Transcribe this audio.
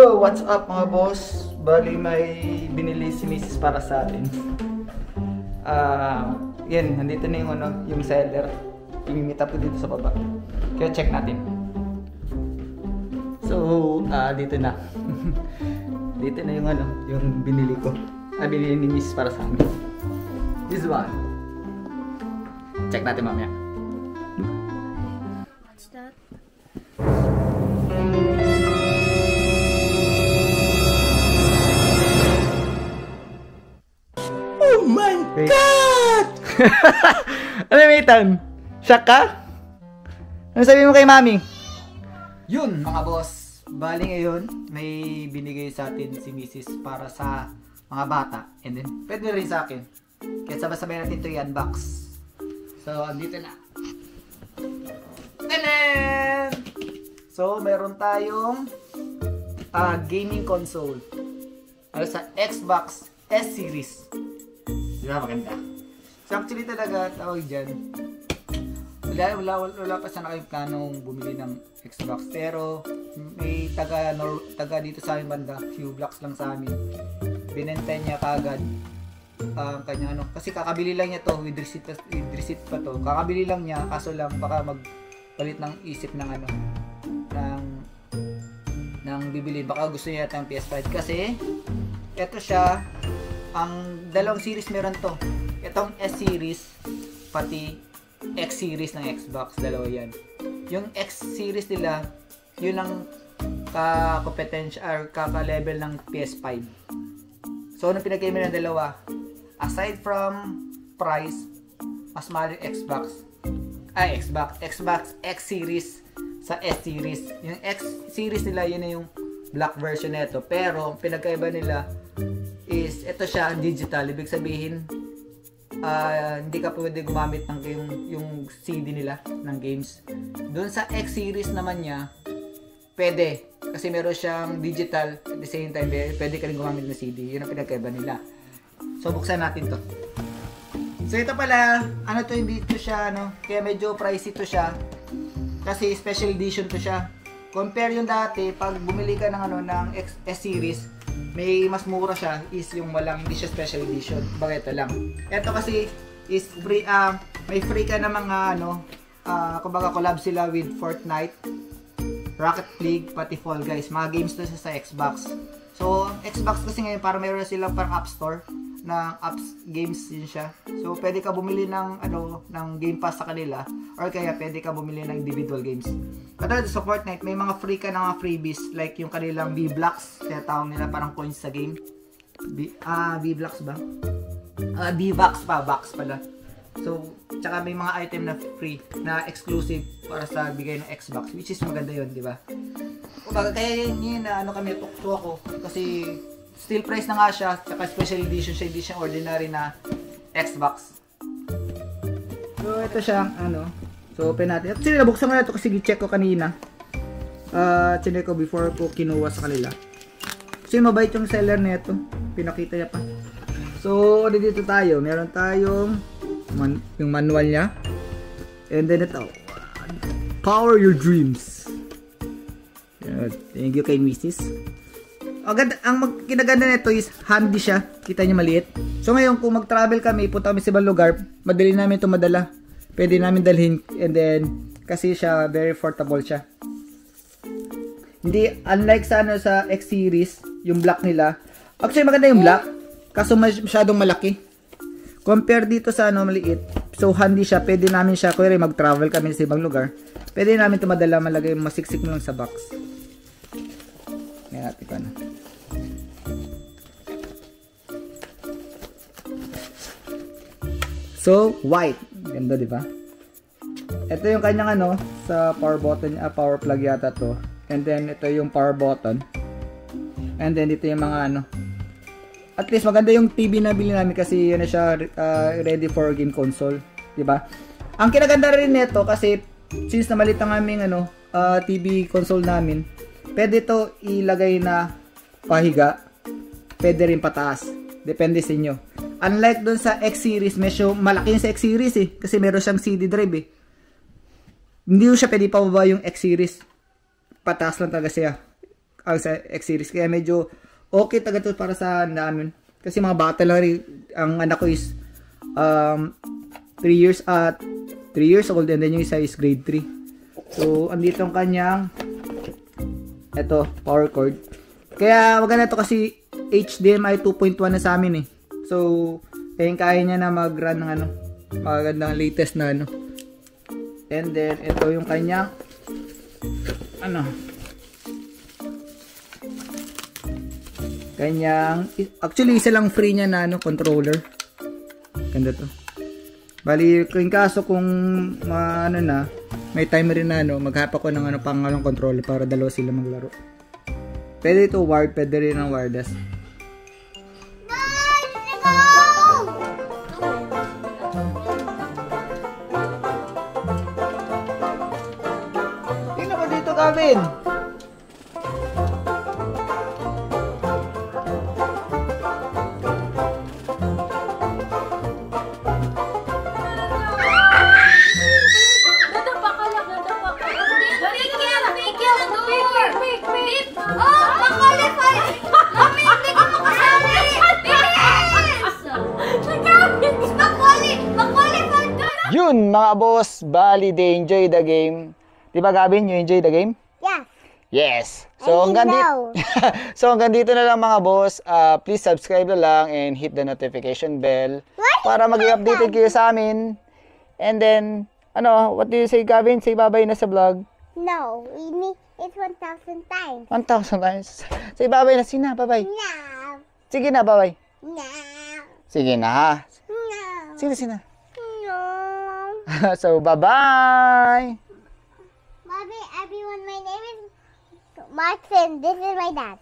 So, what's up mga boss? Bali may binili si Mrs. para sa atin. Yan, nandito na yung, yung seller. Imimita po dito sa baba. Kaya check natin. So, dito na. Dito na yung yung binili ko. Binili ni Mrs. para sa amin. This one. Check natin mamaya. What's that? Oh my God! Ano yung Ethan? Shock ka? Ano sabi mo kay mami? Yun mga boss. Bali ngayon, may binigay sa atin si Mrs. para sa mga bata. And then, pwede rin sa akin. Kaya sabay-sabay natin ito i-unbox. So, andito na. Tanan! So, meron tayong gaming console. Ano sa Xbox S-Series. Diba maganda? So, actually talaga, tawag dyan. Wala pa sana kayong planong bumili ng Xbox. Pero, may taga dito sa aming banda. Few blocks lang sa amin. Binenta niya kagad. Kanya kasi kakabili lang niya to with receipt pa to. Kakabili lang niya, kaso lang baka magpalit ng isip ng ng bibili. Baka gusto niya ng PS5 kasi eto siya, ang dalawang series meron to. Itong S-Series pati X-Series ng Xbox, dalawa yan. Yung X-Series nila, yun ang ka-competensya or kaka-level ng PS5. So, anong pinag-game ng dalawa? Aside from price, mas mahal yung Xbox X-Series sa S-Series. Yung X-Series nila, yun na yung black version nito. Pero, pinagkaiba nila is, ito siya, digital. Ibig sabihin, hindi ka pwede gumamit ng yung CD nila ng games. Doon sa X-Series naman niya, pwede. Kasi meron siyang digital, at the same time, pwede ka rin gumamit ng CD. Yun ang pinagkaiba nila. So, buksan natin to. So, ito pala, hindi to siya, kaya medyo pricey to siya. Kasi special edition to siya. Compare yung dati, pag bumili ka ng ng S-Series, may mas mura siya is yung hindi siya special edition. Baga ito lang. Ito kasi is free, may free ka na mga kumbaga collab sila with Fortnite, Rocket League, pati Fall Guys. Mga games to sa Xbox. So, Xbox kasi ngayon para meron silang parang App Store na apps, games din siya. So, pwede ka bumili ng Game Pass sa kanila or kaya pwede ka bumili ng individual games. Katulad sa Fortnite, may mga free ka na mga freebies like yung kanilang V-Blocks, kaya tawag nila parang coins sa game. V-Blocks ba? V-Bucks pa, Bucks pala. So, tsaka may mga item na free, na exclusive para sa bigay ng Xbox, which is maganda yun, di ba? Kaya yun na kami tukto ako kasi steel price na nga siya, tsaka special edition siya, hindi siya ordinary na Xbox. So, ito siya, so, open natin. Actually, nabuksan ko na ito kasi check ko kanina. Chinek ko before ko kinuha sa kanila. Kasi mabait yung seller nito. Pinakita niya pa. So, dito tayo. Meron tayong yung manual niya. And then ito. Power your dreams. Thank you kay Mrs. Ang kinaganda nito is handy siya. Kita niyo maliit. So ngayon kung mag-travel kami, punta kami sa ibang lugar, madali namin ito madala. Pwede namin dalhin and then kasi siya very portable siya. Hindi unlike sa X-Series, yung black nila. Actually maganda yung black, kaso masyadong malaki. Compare dito sa maliit. So handy siya. Pwede namin siya kung mag-travel kami sa ibang lugar. Pwede namin ito madala, malagay masiksik mo lang sa box. Ngayon natin ko So, white. Ganda, di ba? Ito yung kanyang sa power button, power plug yata to. And then, ito yung power button. And then, dito yung mga At least, maganda yung TV na bili namin kasi yun na siya ready for game console. Di ba? Ang kinaganda rin nito kasi since na maliit ang aming TV console namin, pwede to ilagay na pahiga. Pwede rin pataas. Depende sa inyo. Unlike dun sa X-Series, medyo malaki yung sa X-Series kasi meron siyang CD drive Hindi siya pwede pababa yung X-Series. Pataas lang talaga siya. sa X series. Kaya medyo okay talaga to para sa namin. Kasi mga bata lang rin. Ang anak ko is 3 years old, and then yung isa is grade 3. So, andito ang kanyang power cord. Kaya maganda to kasi HDMI 2.1 na sa amin eh. So, kaya niya na mag-run ng magandang latest na And then, ito yung kanyang actually isa lang free niya na controller. Ganda to. Bali, kung kaso kung may timer rin na maghapa ko ng pangalong controller para dalawa sila maglaro. Pwede ito wired, pwede rin ng wireless. Tingnan mo dito, Gavin. Yun mga boss, bali they enjoy the game. Diba Gavin, you enjoy the game? Yes. Yes. So hanggang dito na lang mga boss. Please subscribe na lang and hit the notification bell para maging updated kayo sa amin. And then, what do you say Gavin? Say bye-bye na sa vlog. No, we need it 1,000 times. 1,000 times. Say bye-bye na. Sina, bye-bye. No. Sige na, bye-bye. No. Sige na ha. No. Sige, sina. No. So, bye-bye. Mommy, everyone, my name is Martin. This is my dad.